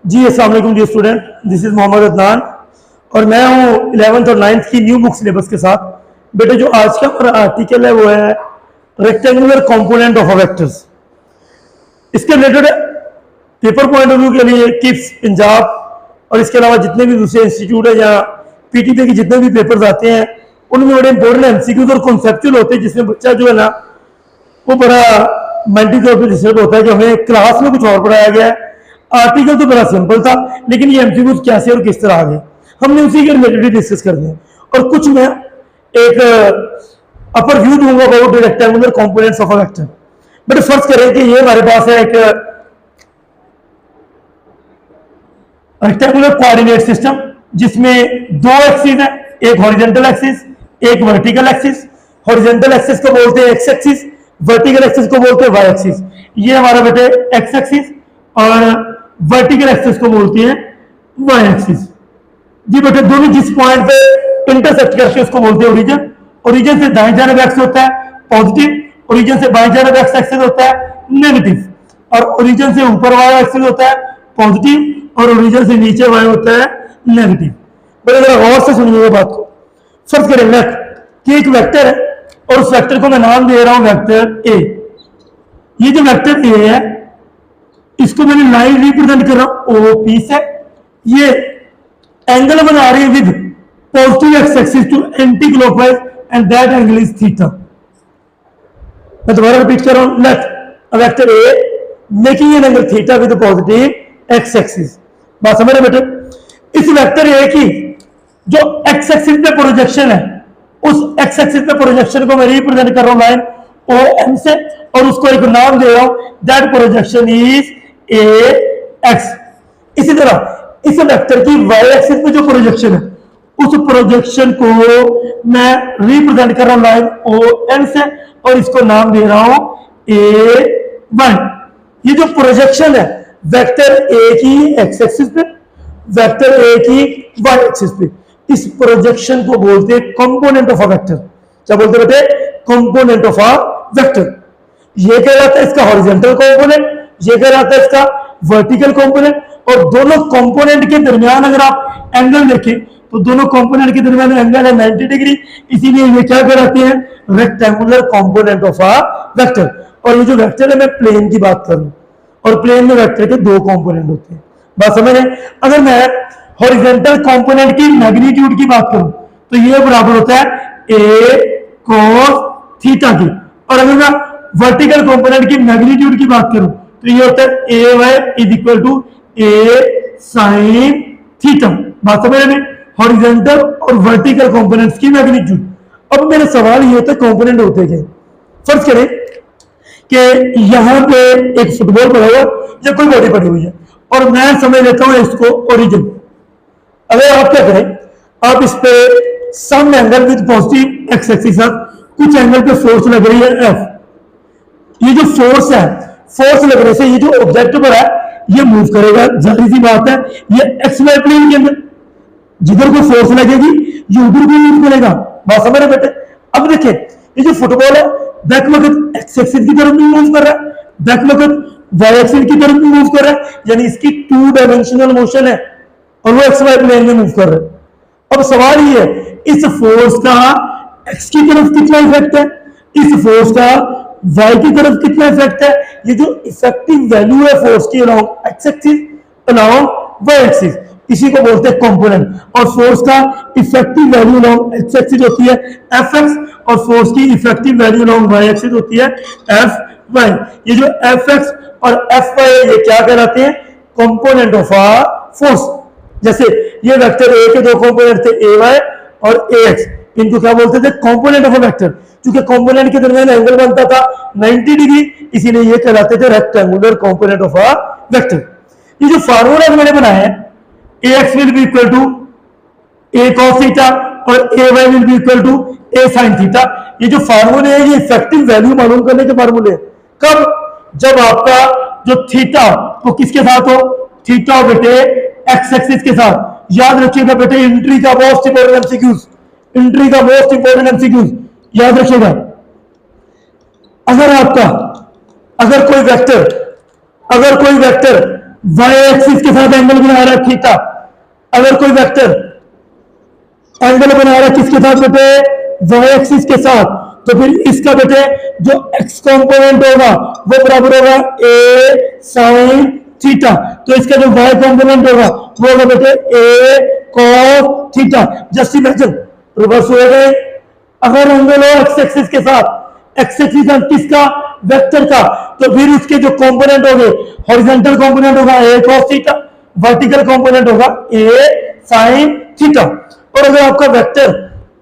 जी अस्सलाम वालेकुम dear student, this is Mohammad Adnan और मैं हूँ 11th और 9th की न्यू बुक सिलेबस के साथ। बेटे जो आज का हमारा आर्टिकल है वो है रेक्टेंगुलर कंपोनेंट ऑफ वेक्टर्स। इसके related paper point of view के लिए किप्स पंजाब और इसके अलावा जितने भी दूसरे इंस्टीट्यूट है या पीटीपी के जितने भी पेपर्स आते हैं उनमें बड़े इंपॉर्टेंट एमसीक्यूज और कॉन्सेप्चुअल होते हैं, जिसमें बच्चा जो है ना वो बड़ा मेंटली तौर पर डिस्टर्ब होता है कि हमें क्लास में कुछ और पढ़ाया गया है। आर्टिकल तो बड़ा सिंपल था लेकिन ये एमसीक्यूज कैसे और किस तरह आ गए हमने उसी के रिलेटेड डिस्कस कर दिया। और कुछ मैं एक अपर व्यू दूंगा about rectangular components of a vector. But फर्ज करें कि ये हमारे पास है एक रेक्टेंगुलर कोऑर्डिनेट सिस्टम जिसमें दो एक्सिस है, एक हॉरिजॉन्टल एक्सिस एक वर्टिकल एक्सिस। हॉरिजॉन्टल एक्सिस को बोलते हैं एक्स एक्सिस, वर्टिकल एक्सिस को बोलते हैं वाई एक्सिस। ये हमारा बेटे एक्स एक्सिस और वर्टिकल एक्सिस को बोलते हैं वाई एक्सिस। जी बेटे दोनों जिस पॉइंट पे इंटरसेक्ट करते हैं उसको बोलते हैं ओरिजिन। ओरिजिन से दाएं जानिब एक्स होता है पॉजिटिव, ओरिजिन से बाएं जानिब एक्स एक्सिस होता है नेगेटिव, और ओरिजिन से ऊपर वाई एक्सिस होता है पॉजिटिव और ओरिजिन से नीचे वाई होता है नेगेटिव। बड़े जरा गौर से सुनिएगा बात को। फर्ज करें लेट कि एक वेक्टर है और उस वेक्टर को मैं नाम दे रहा हूं वेक्टर ए। ये जो वेक्टर ए है इसको मैंने लाइन रिप्रेजेंट कर रहा हूं ओपी से। ये एंगल बना रही है with positive X axis to anti clockwise and that angle is theta. मैं दोबारा रिपीट कर रहा हूं, let a vector A making an angle theta with positive X axis. बात समझ रहे बेटे? इस वेक्टर ए की जो एक्स एक्सिस पे प्रोजेक्शन है उस एक्स एक्सिस पे प्रोजेक्शन को मैं रिप्रेजेंट कर रहा हूं लाइन ओ एम से और उसको एक नाम दे रहा हूं that projection is a x. इसी तरह इस वेक्टर की वाई एक्सिस पे जो प्रोजेक्शन है उस प्रोजेक्शन को मैं रिप्रेजेंट कर रहा हूं लाइन ओ एन से और इसको नाम दे रहा हूं ए वन। ये जो प्रोजेक्शन है वेक्टर ए की एक्स एक्सिस पे वेक्टर ए की वाई एक्सिस पे, इस प्रोजेक्शन को बोलते हैं कंपोनेंट ऑफ अ वेक्टर। क्या बोलते बेटे? Component of a vector. ये कहलाता है इसका हॉरिजॉन्टल कंपोनेंट, ये कहलाता है इसका वर्टिकल कंपोनेंट। और दोनों कंपोनेंट के दरमियान अगर आप एंगल देखें तो दोनों कंपोनेंट के दरमियान एंगल है 90 डिग्री, इसीलिए ये क्या कहलाते हैं? Rectangular component of a vector. और ये जो वेक्टर है मैं प्लेन की बात करूं और प्लेन में वेक्टर के दो कंपोनेंट होते हैं। बात समझ रहे? अगर मैं हॉरिजॉन्टल कंपोनेंट की मैग्नीट्यूड की बात करूं तो ये बराबर होता है ए cos थीटा की, और अगर मैं वर्टिकल कंपोनेंट की मैग्नीट्यूड की बात करूं तो ये होता है A Y is equal to A sine theta. बात समझ रहे? हॉरिजॉन्टल और वर्टिकल कंपोनेंट्स की मैग्नीट्यूड। अब मेरा सवाल ये होता है कंपोनेंट होते क्या? फर्ज करें कि यहां पे एक फुटबॉल पड़ा हुआ या कोई बॉडी पड़ी हुई है और मैं समझ लेता हूं इसको ओरिजिन। अगर आप क्या करें, आप इस पे some angle with positive X axis कुछ एंगल पे फोर्स लग रही है एफ। ये जो फोर्स है, फोर्स लगने से ये जो ऑब्जेक्ट पर है ये मूव करेगा, जाहिर सी बात है ये एक्स वाई प्लेन के अंदर जिधर को फोर्स लगेगी ये उधर भी मूव करेगा। बात समझ रहे बेटे? अब देखिए ये जो फुटबॉल है बैक वक्त एक्स एक्सिस की तरफ भी मूव कर रहा है, बैक वक्त वाई एक्सिस की तरफ भी मूव कर रहा है, यानी इसकी 2 डायमेंशनल मोशन है और वो एक्स वाई प्लेन में मूव कर रहा है। अब सवाल ये है इस फोर्स का एक्स की तरफ कितना इफेक्ट है, इस फोर्स का वाई की तरफ कितना इफेक्ट है। ये जो इफेक्टिव वैल्यू है फोर्स की along X axis along Y axis इसी को बोलते हैं कंपोनेंट। और फोर्स का effective value along X axis होती है एफ एक्स और फोर्स की effective value along Y axis होती है एफ वाई। ये जो एफ एक्स और एफ वाई ये क्या कहलाते हैं? Component of a force. जैसे ये वेक्टर ए के दो कंपोनेंट थे ए वाई और ए एक्स, इनको क्या बोलते थे? Component of a vector. क्योंकि कंपोनेंट के दरमियान एंगल बनता था 90 डिग्री, इसीलिए ये कहलाते थे rectangular component of a vector. ये जो फार्मूला मैंने बनाया है A X will be equal to A cos theta और A Y will be equal to A sine theta. ये जो फार्मूले है ये इफेक्टिव वैल्यू मालूम करने के फार्मूले हैं। कब? जब आपका जो थीटा वो किसके साथ हो? थीटा बेटे एक्स एक्सिस के साथ। याद रखिएगा बेटे एंट्री का मोस्ट इंपोर्टेंट एमसीक्यूज, एंट्री का मोस्ट इंपोर्टेंट एमसीक्यूज याद रखिएगा। अगर आपका अगर कोई वेक्टर वाई एक्सिस के साथ एंगल बना रहा है थीटा। अगर कोई वेक्टर एंगल बना रहा है किसके साथ बेटे, वाई एक्सिस के साथ, तो फिर इसका बेटे जो एक्स कंपोनेंट होगा वो बराबर होगा ए साइन थीटा। तो इसका जो वाई कंपोनेंट होगा वो होगा बेटे A cos theta. Just imagine reverse हो गए, अगर एंगल हो एक्स एक्सिस के साथ, एक्स एक्सिस किसका, वेक्टर का, तो फिर उसके जो कंपोनेंट होंगे, हॉरिजॉन्टल कंपोनेंट होगा ए cos थीटा, वर्टिकल कंपोनेंट होगा ए sin थीटा। और अगर आपका वेक्टर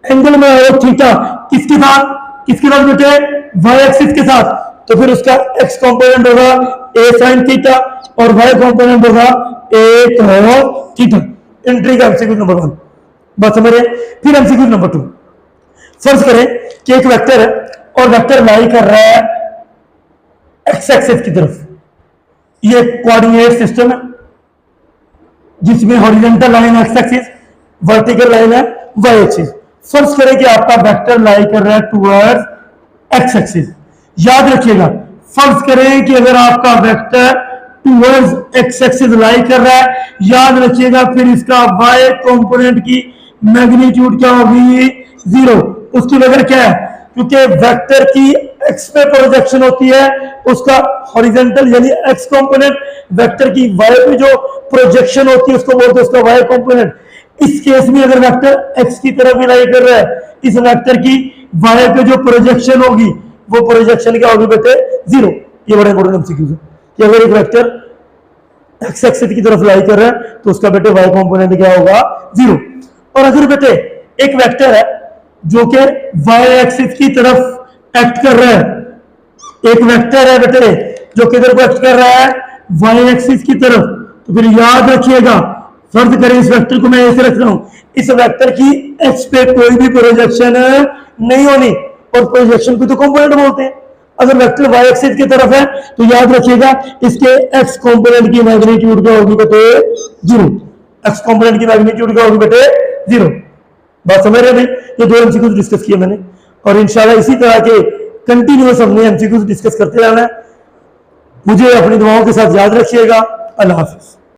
एंगल में है थीटा किसके साथ बेटे, वाई एक्सिस के साथ, तो फिर उसका एक्स कंपोनेंट होगा ए sin थीटा और वाई कंपोनेंट होगा ए cos थीटा। एंट्री का एमसीक्यू नंबर 1 बात समझ रहे। फिर एमसीक्यू नंबर 2, फर्ज करें कि एक वेक्टर है और वेक्टर लाई कर रहा है एक्स एक्सिस की तरफ। ये कोऑर्डिनेट सिस्टम है जिसमें horizontal line x axis, vertical line है वाई एक्सिस। फर्ज करें कि आपका वेक्टर लाई कर रहा है टुवर्ड्स एक्स एक्सिस। याद रखिएगा, फर्ज करें कि अगर आपका वेक्टर टुवर्ड्स एक्स एक्सिस लाई कर रहा है, याद रखिएगा फिर इसका वाई कंपोनेंट की मैग्नीट्यूड क्या होगी, 0। उसकी वजह क्या है, क्योंकि वेक्टर की एक्स पे प्रोजेक्शन होती है, उसका हॉरिजॉन्टल यानी एक्स कंपोनेंट, वेक्टर की वाई पे जो प्रोजेक्शन होती है उसको बोलते हैं उसका वाई कंपोनेंट। इस केस में अगर वेक्टर एक्स की तरफ लाई कर रहा है, इस वेक्टर की वाई पे जो प्रोजेक्शन होगी वो प्रोजेक्शन क्या होगी बेटे, 0। ये बड़ा इंपॉर्टेंट एमसीक्यू है कि अगर एक वेक्टर एक्स एक्सिस की तरफ लाई कर रहा है तो उसका बेटे वाई कंपोनेंट क्या होगा, 0। और अगर बेटे एक वेक्टर है जो कि वाई एक्सिस की तरफ एक्ट कर रहा है, एक वेक्टर है बेटे जो किधर को एक्ट कर रहा है, वाई एक्सिस की तरफ, तो फिर याद रखिएगा, फर्ज करें इस वेक्टर को मैं ऐसे रख रहा हूं, इस वेक्टर की एक्स पे कोई भी प्रोजेक्शन नहीं होनी, और प्रोजेक्शन को तो कंपोनेंट बोलते हैं। अगर वेक्टर वाई एक्सिस की तरफ है तो याद रखिएगा इसके एक्स कंपोनेंट की मैग्नीट्यूड क्या होगी बेटे, 0। एक्स कंपोनेंट की मैग्नीट्यूड क्या होगी बेटे, 0। बात समझ रहे भाई। ये 2 एमसीक्यूज डिस्कस किए मैंने, और इंशाल्लाह इसी तरह के कंटिन्यूअस हमने एमसीक्यूज डिस्कस करते रहना है। मुझे अपनी दुआओं के साथ याद रखिएगा। अल्लाह हाफिज।